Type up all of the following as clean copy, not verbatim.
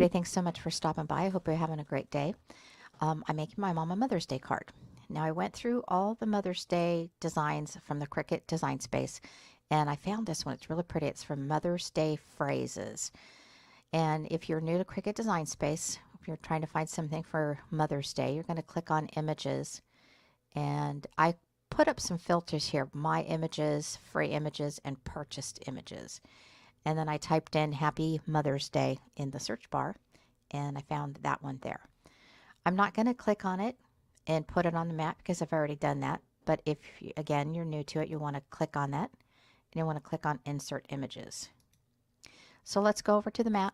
everybody. Thanks so much for stopping by. I hope you're having a great day. I'm making my mom a Mother's Day card. Now, I went through all the Mother's Day designs from the Cricut design space, and I found this one. It's really pretty. It's from Mother's Day Phrases. And if you're new to Cricut design space, if you're trying to find something for Mother's Day, you're going to click on Images. And I put up some filters here, My Images, Free Images, and Purchased Images. And then I typed in Happy Mother's Day in the search bar, and I found that one there. I'm not going to click on it and put it on the mat because I've already done that. But if, again, you're new to it, you want to click on that, and you want to click on Insert Images. So let's go over to the mat.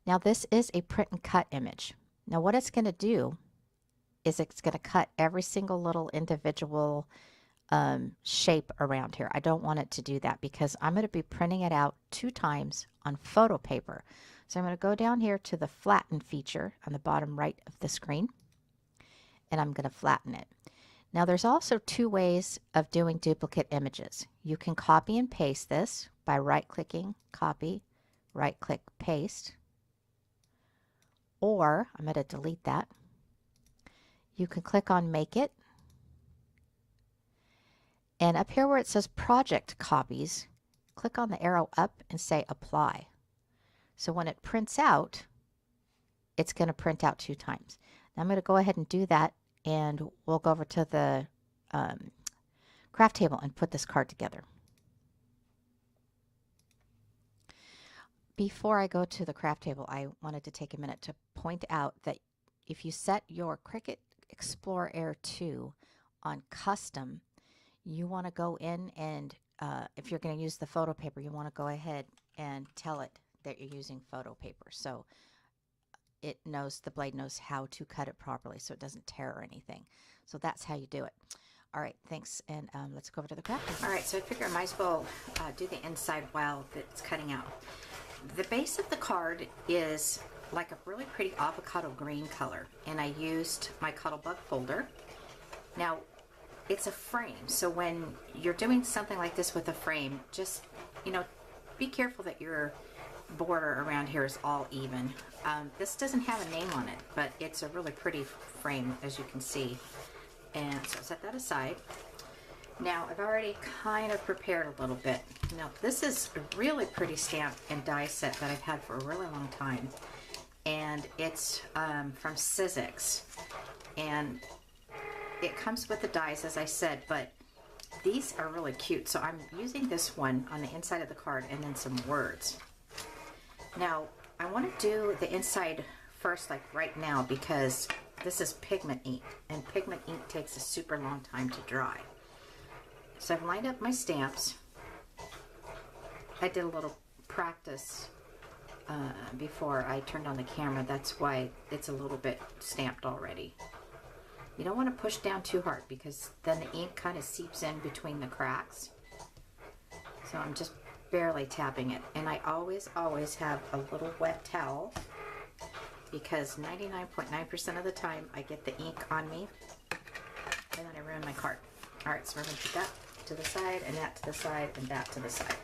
Now this is a print and cut image. Now what it's going to do is it's going to cut every single little individual shape around here. I don't want it to do that because I'm going to be printing it out 2 times on photo paper. So I'm going to go down here to the flatten feature on the bottom right of the screen, and I'm going to flatten it. Now there's also 2 ways of doing duplicate images. You can copy and paste this by right-clicking, copy, right-click, paste, or I'm going to delete that. You can click on Make It, and up here where it says Project Copies, click on the arrow up and say Apply. So when it prints out, it's going to print out 2 times. Now I'm going to go ahead and do that, and we'll go over to the craft table and put this card together. Before I go to the craft table, I wanted to take a minute to point out that if you set your Cricut Explore Air 2 on custom, you want to go in and if you're going to use the photo paper, you want to go ahead and tell it that you're using photo paper. So it knows, the blade knows how to cut it properly so it doesn't tear or anything. So that's how you do it. All right, thanks, and let's go over to the craft table. All right, so I figure I might as well do the inside while it's cutting out. The base of the card is like a really pretty avocado green color, and I used my Cuttlebug folder. Now, it's a frame, so when you're doing something like this with a frame, just, be careful that your border around here is all even. This doesn't have a name on it, but it's a really pretty frame, as you can see. And so set that aside. Now, I've already kind of prepared a little bit. Now, this is a really pretty stamp and die set that I've had for a really long time. And it's from Sizzix. And it comes with the dies, as I said, but these are really cute. So I'm using this one on the inside of the card and then some words. Now, I want to do the inside first, like right now, because this is pigment ink, and pigment ink takes a super long time to dry. So I've lined up my stamps. I did a little practice before I turned on the camera. That's why it's a little bit stamped already. You don't want to push down too hard because then the ink kind of seeps in between the cracks. So I'm just barely tapping it. And I always have a little wet towel because 99.9% of the time I get the ink on me and then I ruin my card. All right, so we're going to put that to the side and that to the side and that to the side.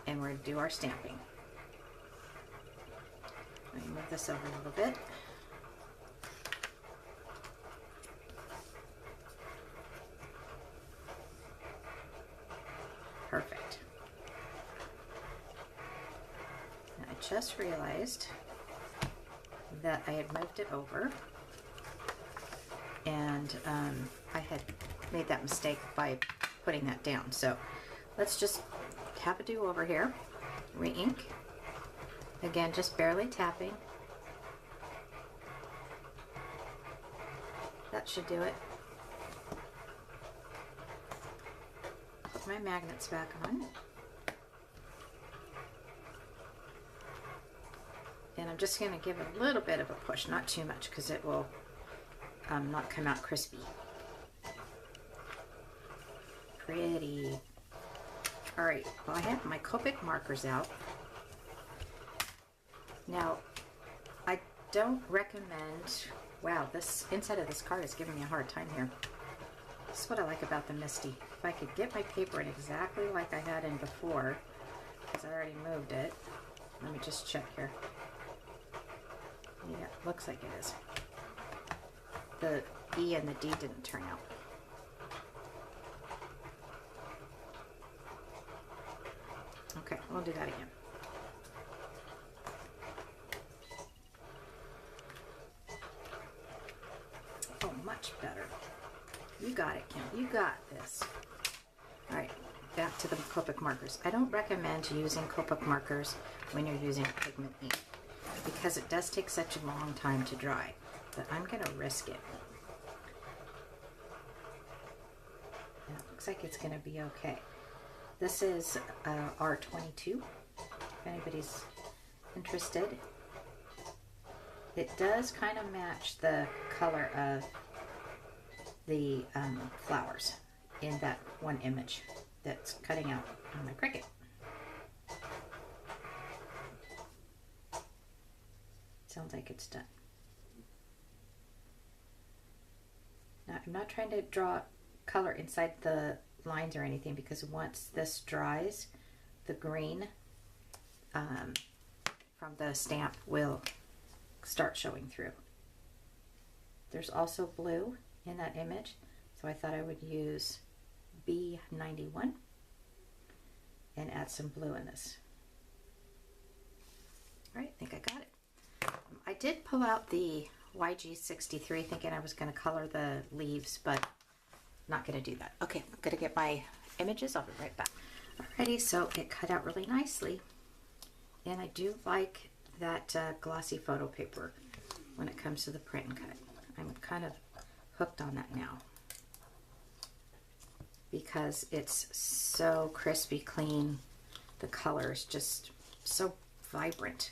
And we're going to do our stamping. Let me move this over a little bit. Perfect. Now I just realized that I had moved it over, and I had made that mistake by putting that down. So let's just have a do-over here. Re-ink. Again, just barely tapping. That should do it. Put my magnets back on. And I'm just going to give it a little bit of a push, not too much, because it will not come out crispy. Pretty. All right, well, I have my Copic markers out. Now, I don't recommend, wow, this inside of this card is giving me a hard time here. This is what I like about the Misty. If I could get my paper in exactly like I had in before, because I already moved it. Let me just check here. Yeah, it looks like it is. The E and the D didn't turn out. Okay, we'll do that again. Oh, much better. You got it, Kim. You got this. All right, back to the Copic markers. I don't recommend using Copic markers when you're using pigment ink because it does take such a long time to dry, but I'm going to risk it. And it looks like it's going to be okay. This is R22, if anybody's interested. It does kind of match the color of the flowers in that one image that's cutting out on my Cricut. Sounds like it's done. Now I'm not trying to draw color inside the lines or anything because once this dries, the green from the stamp will start showing through. There's also blue in that image, so I thought I would use B91 and add some blue in this. All right, I think I got it. I did pull out the YG63 thinking I was going to color the leaves, but not going to do that. Okay, I'm going to get my images. I'll be right back. Alrighty, so it cut out really nicely, and I do like that glossy photo paper when it comes to the print and cut. I'm kind of hooked on that now because it's so crispy clean. The colors just so vibrant.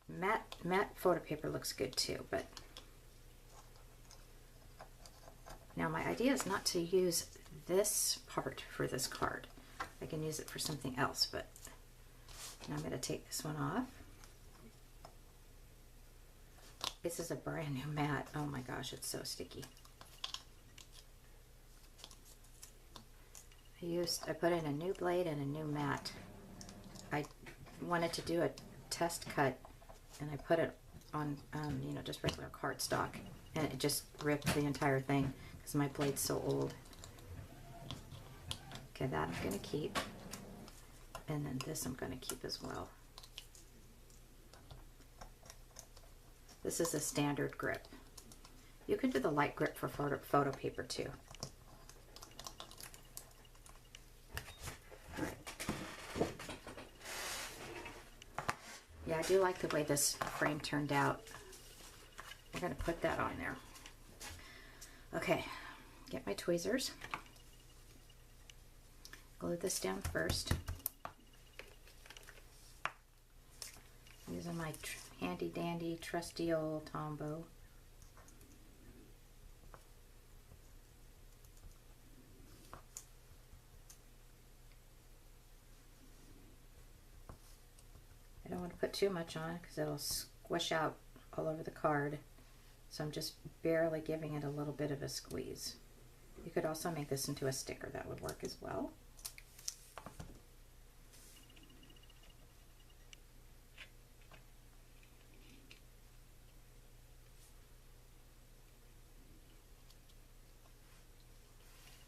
Matte photo paper looks good too, but now my idea is not to use this part for this card. I can use it for something else, but now I'm going to take this one off. This is a brand new mat. Oh my gosh, it's so sticky. I put in a new blade and a new mat. I wanted to do a test cut and I put it on, you know, just regular cardstock, and it just ripped the entire thing because my blade's so old. Okay, that I'm going to keep. And then this I'm going to keep as well. This is a standard grip. You could do the light grip for photo paper too. All right. Yeah, I do like the way this frame turned out. I'm going to put that on there. Okay, get my tweezers. Glue this down first. Using my handy dandy trusty old Tombow. I don't want to put too much on because it'll squish out all over the card. So I'm just barely giving it a little bit of a squeeze. You could also make this into a sticker. That would work as well.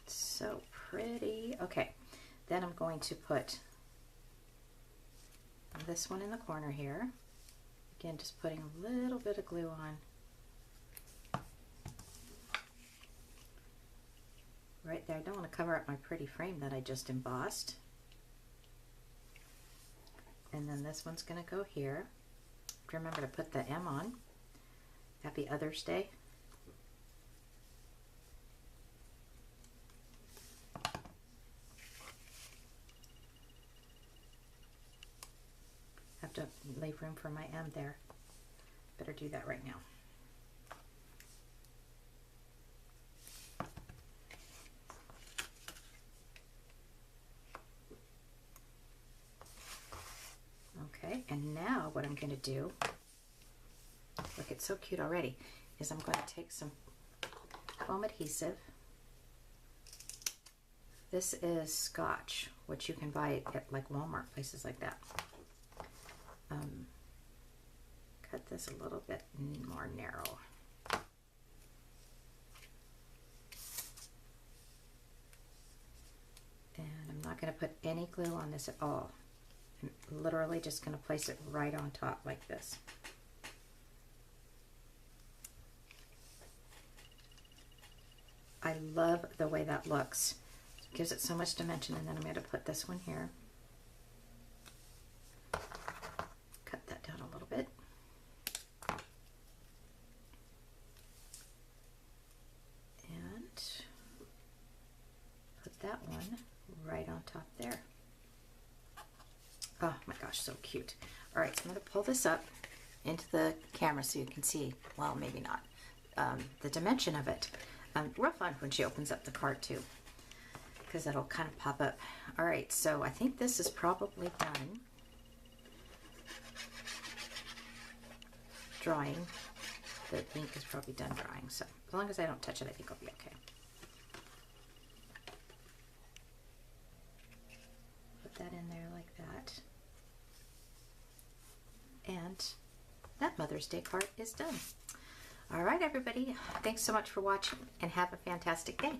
So pretty. Okay, then I'm going to put this one in the corner here. Again, just putting a little bit of glue on. Right there. I don't want to cover up my pretty frame that I just embossed. And then this one's going to go here. Remember to put the M on. Happy Other's Day. Have to leave room for my M there. Better do that right now. Okay, and now what I'm going to do, look, it's so cute already, is I'm going to take some foam adhesive. This is Scotch, which you can buy at like Walmart, places like that. cut this a little bit more narrow. And I'm not going to put any glue on this at all. I'm literally just going to place it right on top like this. I love the way that looks. It gives it so much dimension. And then I'm going to put this one here. Cut that down a little bit. And put that one right on top there. Oh my gosh, so cute. All right, so I'm going to pull this up into the camera so you can see, well, maybe not, the dimension of it. Real fun when she opens up the card too, because that'll kind of pop up. All right, so I think this is probably done drying. The ink is probably done drying, so as long as I don't touch it, I think I'll be okay. Put that in there like that. And that Mother's Day card is done. All right, everybody. Thanks so much for watching and have a fantastic day.